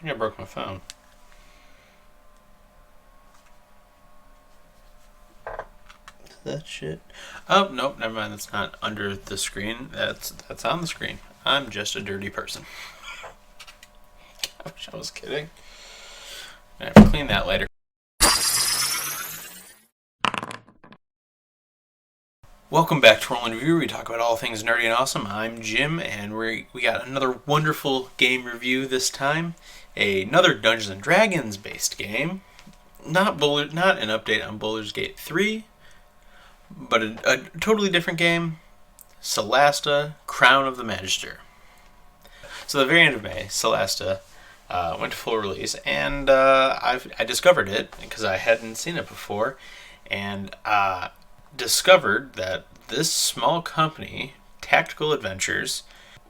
think I broke my phone. That shit. Oh, nope, never mind. That's not under the screen. That's on the screen. I'm just a dirty person. I was kidding. I have to clean that later. Welcome back to Roll and Review. We talk about all things nerdy and awesome. I'm Jim, and we got another wonderful game review this time. Another Dungeons and Dragons based game. Not an update on Baldur's Gate 3, but a totally different game. Solasta, Crown of the Magister. So the very end of May, Solasta went to full release, and I discovered it because I hadn't seen it before, and discovered that this small company, Tactical Adventures,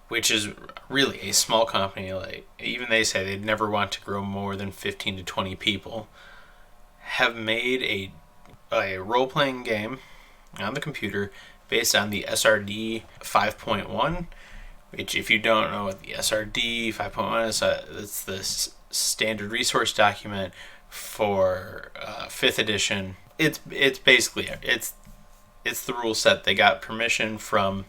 which is really a small company, like even they say they'd never want to grow more than 15 to 20 people, have made a role-playing game on the computer based on the SRD 5.1, which, if you don't know what the SRD 5.1 is, it's the standard resource document for 5th edition. It's basically it's the rule set. They got permission from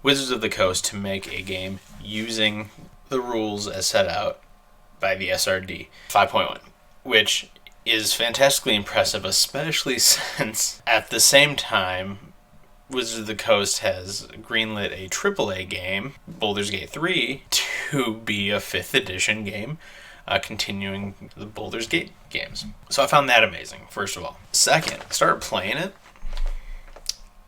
Wizards of the Coast to make a game using the rules as set out by the SRD 5.1, which is fantastically impressive, especially since at the same time Wizards of the Coast has greenlit a AAA game, Baldur's Gate 3, to be a 5th edition game, continuing the Baldur's Gate games. So I found that amazing, first of all. Second, I started playing it,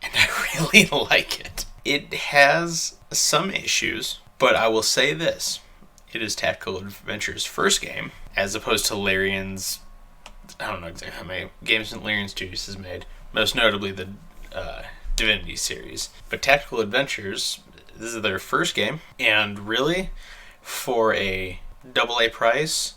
and I really like it. It has some issues, but I will say this. It is Tactical Adventure's first game, as opposed to Larian's, I don't know exactly how many games Larian Studios has made, most notably the Divinity series. But Tactical Adventures, this is their first game, and really, for a AA price,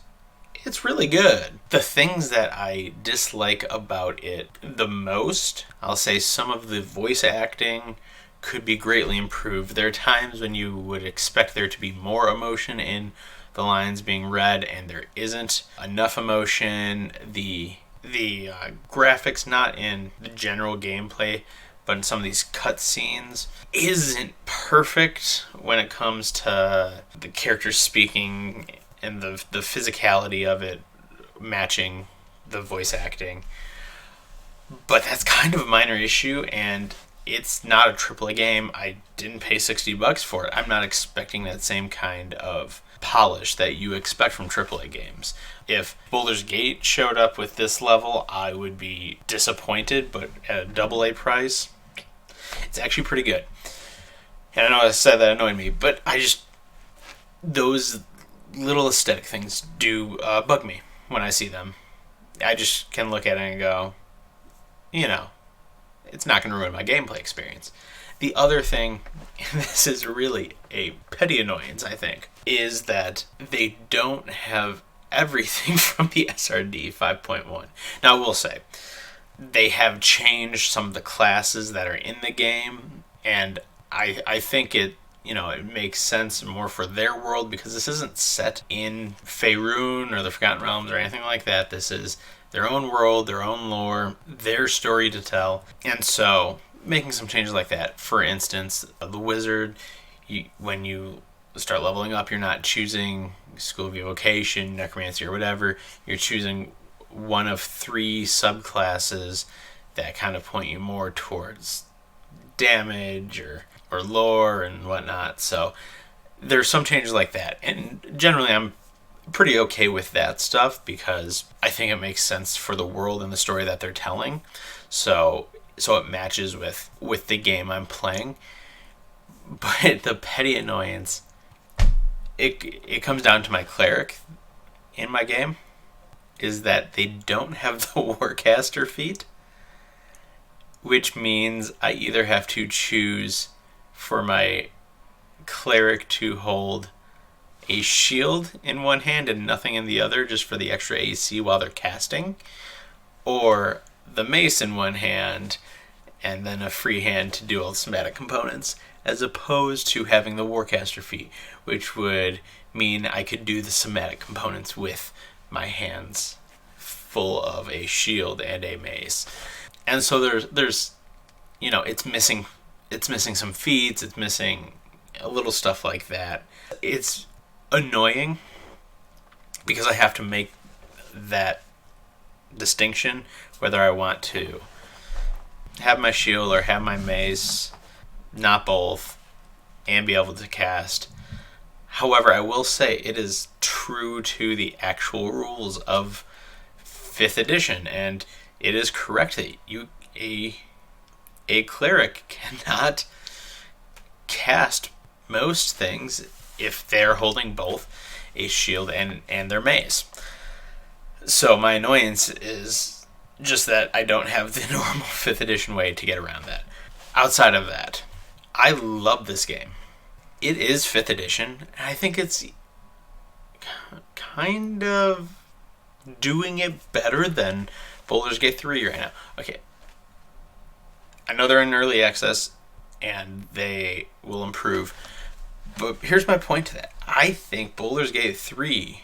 it's really good. The things that I dislike about it the most, I'll say some of the voice acting could be greatly improved. There are times when you would expect there to be more emotion in the lines being read, and there isn't enough emotion. The graphics, not in the general gameplay, but in some of these cutscenes, isn't perfect when it comes to the characters speaking and the physicality of it matching the voice acting. But that's kind of a minor issue, and it's not a AAA game. I didn't pay $60 for it. I'm not expecting that same kind of polish that you expect from AAA games. If Baldur's Gate showed up with this level, I would be disappointed, but at a AA price, it's actually pretty good. And I know I said that annoyed me, but those little aesthetic things do bug me when I see them. I just can look at it and go, it's not going to ruin my gameplay experience. The other thing, and this is really a petty annoyance, I think, is that they don't have everything from the SRD 5.1. Now, I will say, they have changed some of the classes that are in the game, and I think it makes sense more for their world, because this isn't set in Faerun or the Forgotten Realms or anything like that. This is their own world, their own lore, their story to tell. And so, making some changes like that. For instance, the wizard, when you start leveling up, you're not choosing School of Evocation, Necromancy, or whatever. You're choosing one of 3 subclasses that kind of point you more towards damage or lore and whatnot. So there's some changes like that, and generally I'm pretty okay with that stuff because I think it makes sense for the world and the story that they're telling. So it matches with the game I'm playing. But the petty annoyance, it comes down to my cleric in my game, is that they don't have the Warcaster feat, which means I either have to choose for my cleric to hold a shield in one hand and nothing in the other, just for the extra AC while they're casting, or the mace in one hand and then a free hand to do all the somatic components. as opposed to having the Warcaster feat, which would mean I could do the somatic components with my hands full of a shield and a mace. And so there's it's missing some feats, it's missing a little stuff like that. It's annoying because I have to make that distinction whether I want to have my shield or have my mace, not both, and be able to cast. However, I will say it is true to the actual rules of 5th edition, and it is correct that a cleric cannot cast most things if they're holding both a shield and their mace. So my annoyance is just that I don't have the normal 5th edition way to get around that. Outside of that, I love this game. It is 5th edition, and I think it's kind of doing it better than Baldur's Gate 3 right now. Okay, I know they're in early access, and they will improve, but here's my point to that. I think Baldur's Gate 3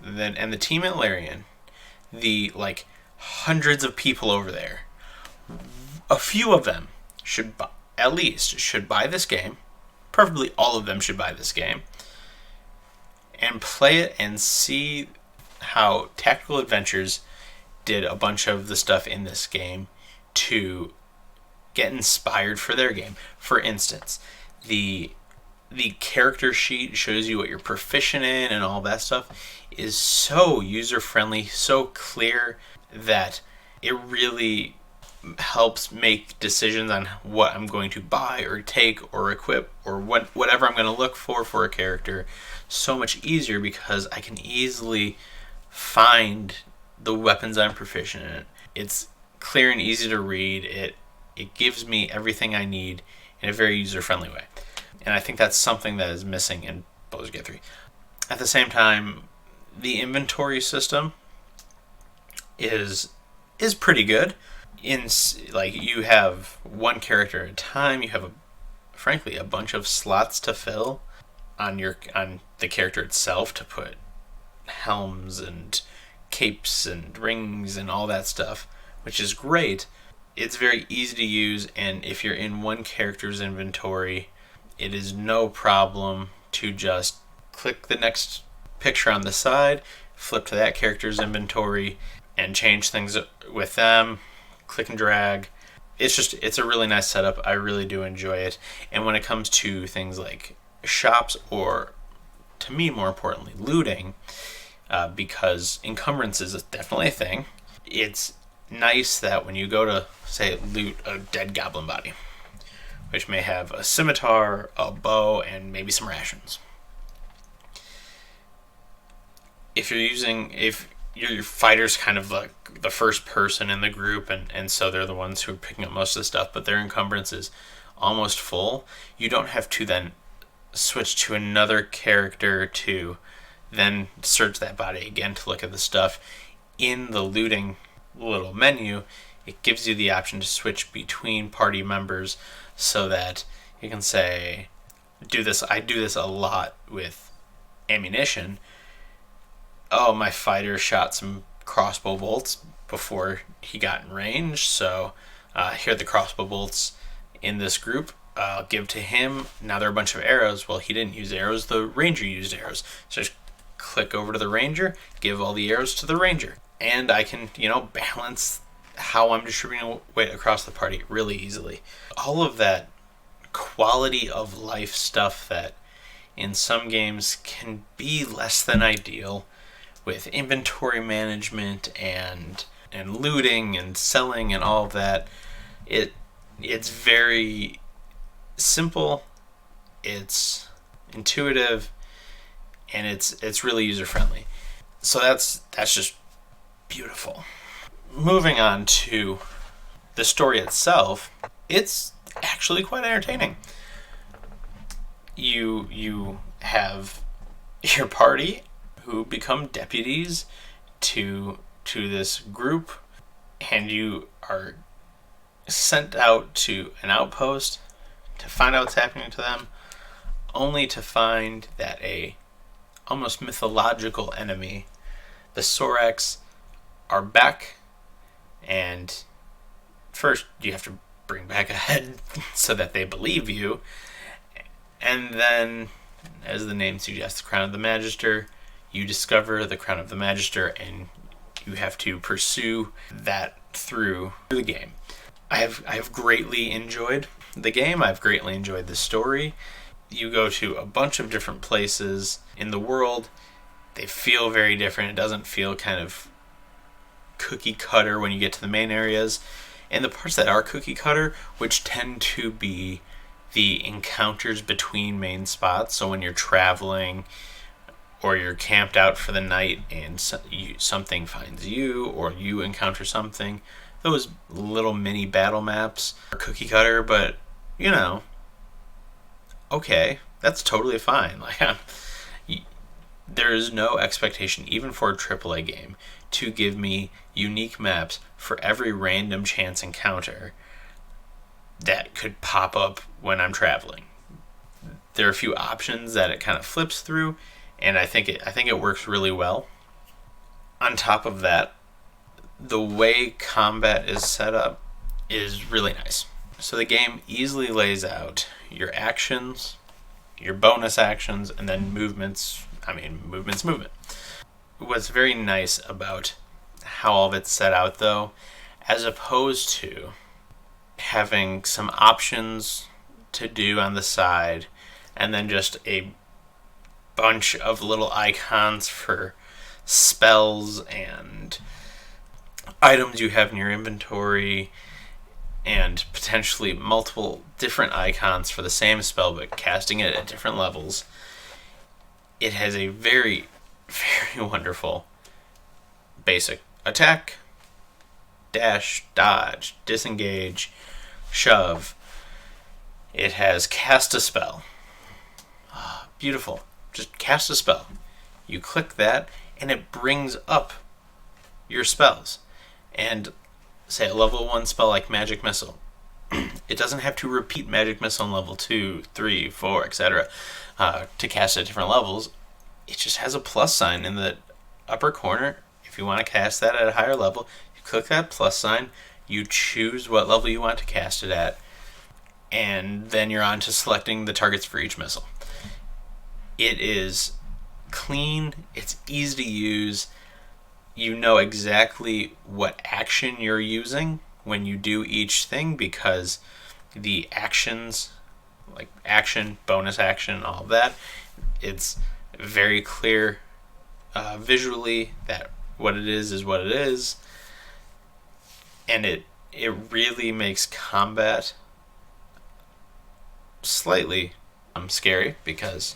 and the team at Larian, the hundreds of people over there, a few of them should buy this game. Preferably all of them should buy this game and play it and see how Tactical Adventures did a bunch of the stuff in this game to get inspired for their game. For instance, the character sheet shows you what you're proficient in and all that stuff is so user-friendly, so clear that it really helps make decisions on what I'm going to buy or take or equip or whatever I'm going to look for a character so much easier because I can easily find the weapons I'm proficient in. It's clear and easy to read. It gives me everything I need in a very user-friendly way. And I think that's something that is missing in Baldur's Gate 3. At the same time, the inventory system is pretty good. You have one character at a time. You have frankly a bunch of slots to fill on the character itself to put helms and capes and rings and all that stuff, which is great. It's very easy to use, and if you're in one character's inventory, it is no problem to just click the next picture on the side, flip to that character's inventory, and change things with them. Click and drag. It's a really nice setup. I really do enjoy it. And when it comes to things like shops or, to me more importantly, looting, because encumbrances is definitely a thing, it's nice that when you go to, say, loot a dead goblin body, which may have a scimitar, a bow, and maybe some rations. If your fighter's kind of like the first person in the group, and so they're the ones who are picking up most of the stuff, but their encumbrance is almost full, you don't have to then switch to another character to then search that body again to look at the stuff. In the looting little menu, it gives you the option to switch between party members so that you can say, I do this a lot with ammunition. Oh, my fighter shot some crossbow bolts before he got in range, so here are the crossbow bolts in this group. I'll give to him. Now there are a bunch of arrows. Well, he didn't use arrows. The ranger used arrows. So just click over to the ranger, give all the arrows to the ranger. And I can, balance how I'm distributing weight across the party really easily. All of that quality of life stuff that in some games can be less than ideal, with inventory management and looting and selling and all of that, it's very simple, it's intuitive, and it's really user friendly. So that's just beautiful. Moving on to the story itself, it's actually quite entertaining. You have your party who become deputies to this group, and you are sent out to an outpost to find out what's happening to them, only to find that a almost mythological enemy, the Sorax, are back. And first you have to bring back a head so that they believe you. And then, as the name suggests, the Crown of the Magister, you discover the Crown of the Magister, and you have to pursue that through the game. I have greatly enjoyed the game. I've greatly enjoyed the story. You go to a bunch of different places in the world. They feel very different. It doesn't feel kind of cookie cutter when you get to the main areas. And the parts that are cookie cutter, which tend to be the encounters between main spots. So when you're traveling or you're camped out for the night and something finds you, or you encounter something, those little mini battle maps are cookie cutter, but you know, okay, that's totally fine. Like, there is no expectation, even for a AAA game, to give me unique maps for every random chance encounter that could pop up when I'm traveling. There are a few options that it kind of flips through, and I think it works really well. On top of that, the way combat is set up is really nice. So the game easily lays out your actions, your bonus actions, and then movements. Movement's movement. What's very nice about how all of it's set out, though, as opposed to having some options to do on the side and then just a bunch of little icons for spells and items you have in your inventory, and potentially multiple different icons for the same spell but casting it at different levels. It has a very, very wonderful basic attack, dash, dodge, disengage, shove. It has cast a spell. Beautiful. Just cast a spell. You click that, and it brings up your spells. And say a level 1 spell like Magic Missile. It doesn't have to repeat Magic Missile in level 2, 3, 4, etc. To cast at different levels. It just has a plus sign in the upper corner. If you want to cast that at a higher level, you click that plus sign, you choose what level you want to cast it at, and then you're on to selecting the targets for each missile. It is clean, it's easy to use, you know exactly what action you're using when you do each thing, because the actions, like action, bonus action, all of that, it's very clear visually that what it is what it is, and it really makes combat slightly scary because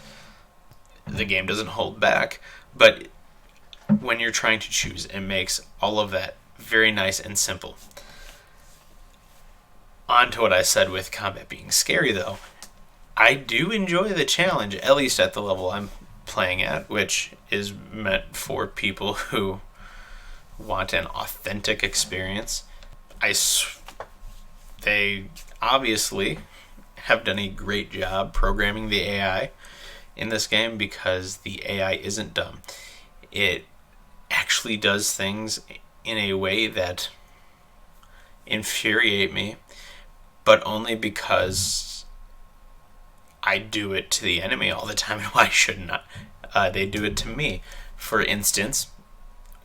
the game doesn't hold back, but when you're trying to choose, it makes all of that very nice and simple. On to what I said with combat being scary, though. I do enjoy the challenge, at least at the level I'm playing at, which is meant for people who want an authentic experience. They obviously have done a great job programming the AI in this game, because the AI isn't dumb. It actually does things in a way that infuriate me, but only because I do it to the enemy all the time, and why shouldn't they do it to me? For instance,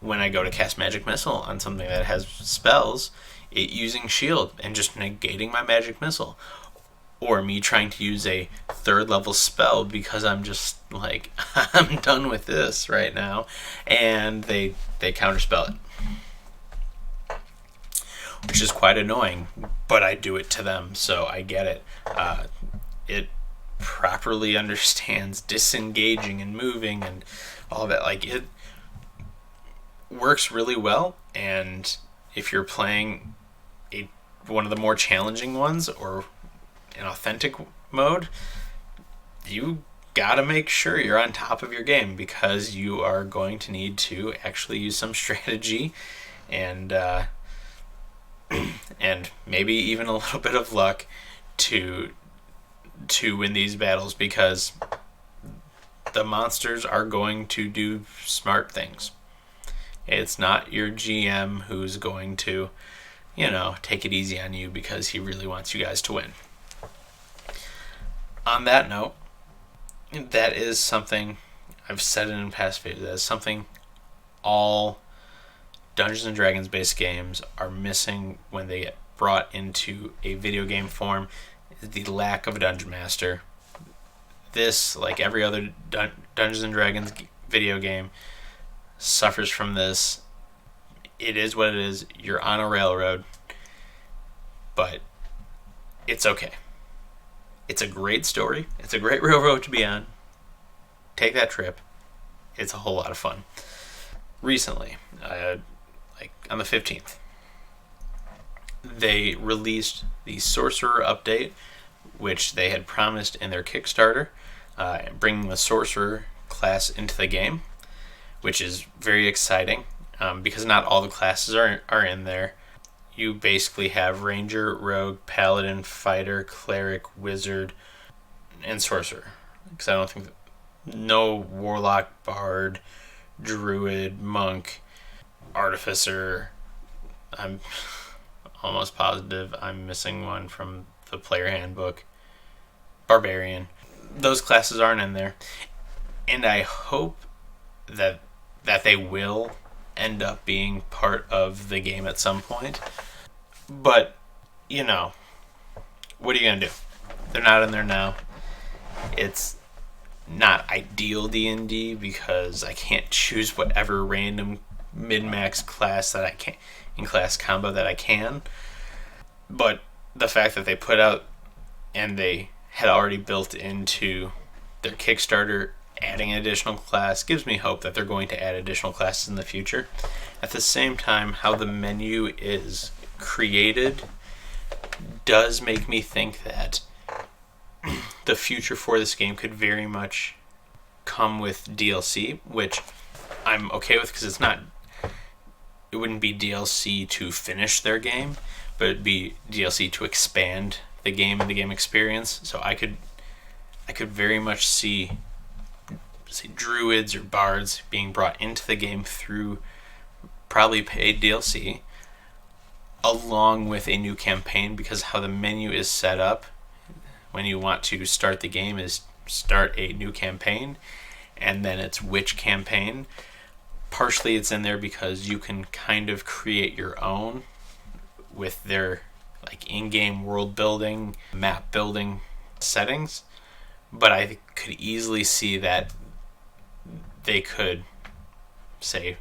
when I go to cast Magic Missile on something that has spells, it using shield and just negating my Magic Missile. Or me trying to use a 3rd level spell because I'm just like, I'm done with this right now, and they counterspell it, which is quite annoying, but I do it to them, so I get it. It properly understands disengaging and moving and all of that. Like, it works really well, and if you're playing one of the more challenging ones, or in authentic mode, you gotta make sure you're on top of your game, because you are going to need to actually use some strategy and and maybe even a little bit of luck to to win these battles, because the monsters are going to do smart things. It's not your GM who's going to, take it easy on you because he really wants you guys to win. On that note, that is something I've said it in past videos. That is something all Dungeons and Dragons based games are missing when they get brought into a video game form, is the lack of a dungeon master. This, like every other Dungeons and Dragons video game, suffers from this. It is what it is. You're on a railroad, but it's okay. It's a great story. It's a great railroad to be on. Take that trip. It's a whole lot of fun. Recently, on the 15th, they released the Sorcerer update, which they had promised in their Kickstarter, bringing the Sorcerer class into the game, which is very exciting, because not all the classes are in there. You basically have Ranger, Rogue, Paladin, Fighter, Cleric, Wizard, and Sorcerer. Because I don't think no Warlock, Bard, Druid, Monk, Artificer. I'm almost positive I'm missing one from the player handbook. Barbarian. Those classes aren't in there. And I hope that they will end up being part of the game at some point. But, what are you going to do? They're not in there now. It's not ideal D&D because I can't choose whatever random min-max class that I can in class combo that I can. But the fact that they put out and they had already built into their Kickstarter adding an additional class gives me hope that they're going to add additional classes in the future. At the same time, how the menu is created does make me think that the future for this game could very much come with DLC, which I'm okay with because it wouldn't be DLC to finish their game, but it'd be DLC to expand the game and the game experience. So I could very much see druids or bards being brought into the game through probably paid DLC, along with a new campaign, because how the menu is set up when you want to start the game is start a new campaign, and then it's which campaign. Partially it's in there because you can kind of create your own with their in-game world building, map building settings, but I could easily see that they could, say,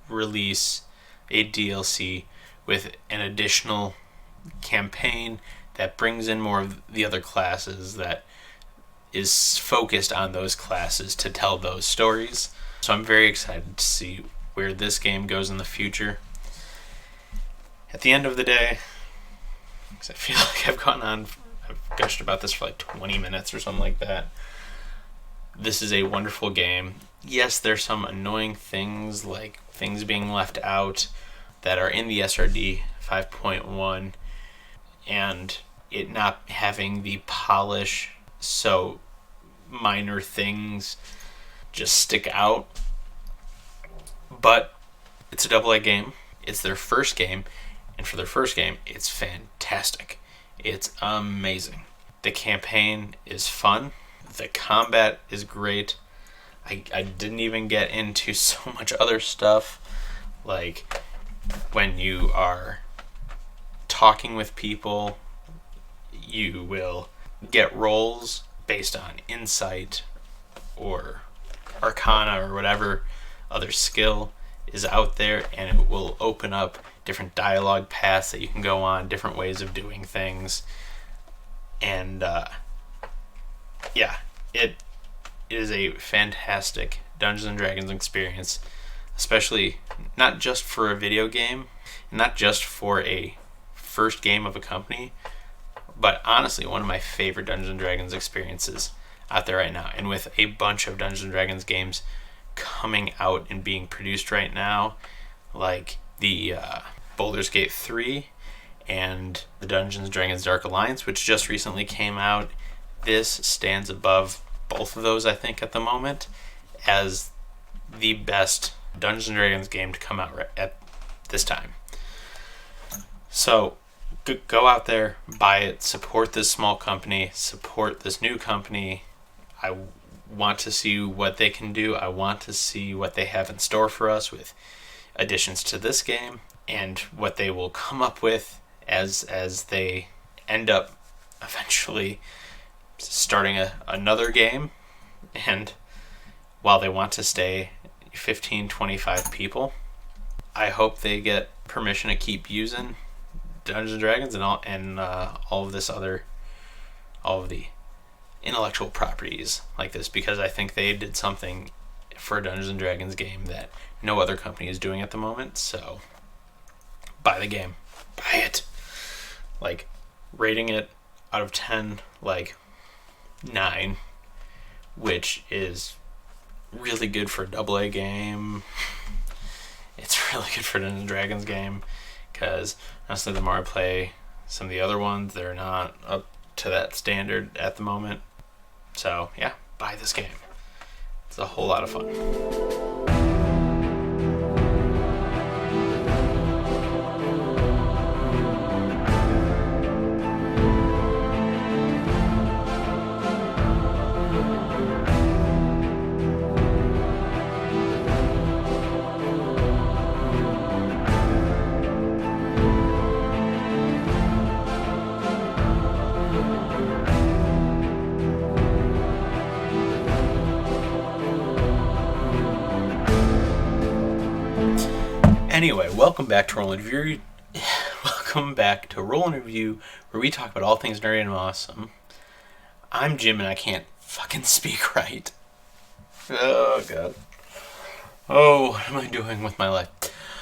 release a DLC with an additional campaign that brings in more of the other classes, that is focused on those classes to tell those stories. So I'm very excited to see where this game goes in the future. At the end of the day, because I feel like I've gushed about this for 20 minutes or something like that. This is a wonderful game. Yes, there's some annoying things, like things being left out that are in the SRD 5.1, and it not having the polish, so minor things just stick out. But it's a AA game. It's their first game, and for their first game, it's fantastic. It's amazing. The campaign is fun. The combat is great. I didn't even get into so much other stuff, like when you are talking with people, you will get rolls based on insight or arcana or whatever other skill is out there, and it will open up different dialogue paths that you can go on, different ways of doing things. And it is a fantastic Dungeons and Dragons experience, especially not just for a video game, not just for a first game of a company, but honestly one of my favorite Dungeons and Dragons experiences out there right now. And with a bunch of Dungeons and Dragons games coming out and being produced right now, like the Baldur's Gate 3 and the Dungeons & Dragons Dark Alliance, which just recently came out. This stands above both of those, I think, at the moment, as the best Dungeons & Dragons game to come out at this time. So, go out there, buy it, support this small company, support this new company. I want to see what they can do. I want to see what they have in store for us with additions to this game and what they will come up with as they end up eventually starting another game. And while they want to stay 15, 25 people, I hope they get permission to keep using Dungeons and Dragons and all of the intellectual properties like this, because I think they did something for a Dungeons and Dragons game that no other company is doing at the moment. So buy the game, buy it. Like, rating it out of 10, like 9, which is really good for a AA game. It's really good for a Dungeons & Dragons game, because honestly, the more I play some of the other ones, they're not up to that standard at the moment. So yeah, buy this game. It's a whole lot of fun. Anyway, welcome back to Roll and Review. Welcome back to Roll and Review, where we talk about all things nerdy and awesome. I'm Jim, and I can't fucking speak right. Oh, God. Oh, what am I doing with my life?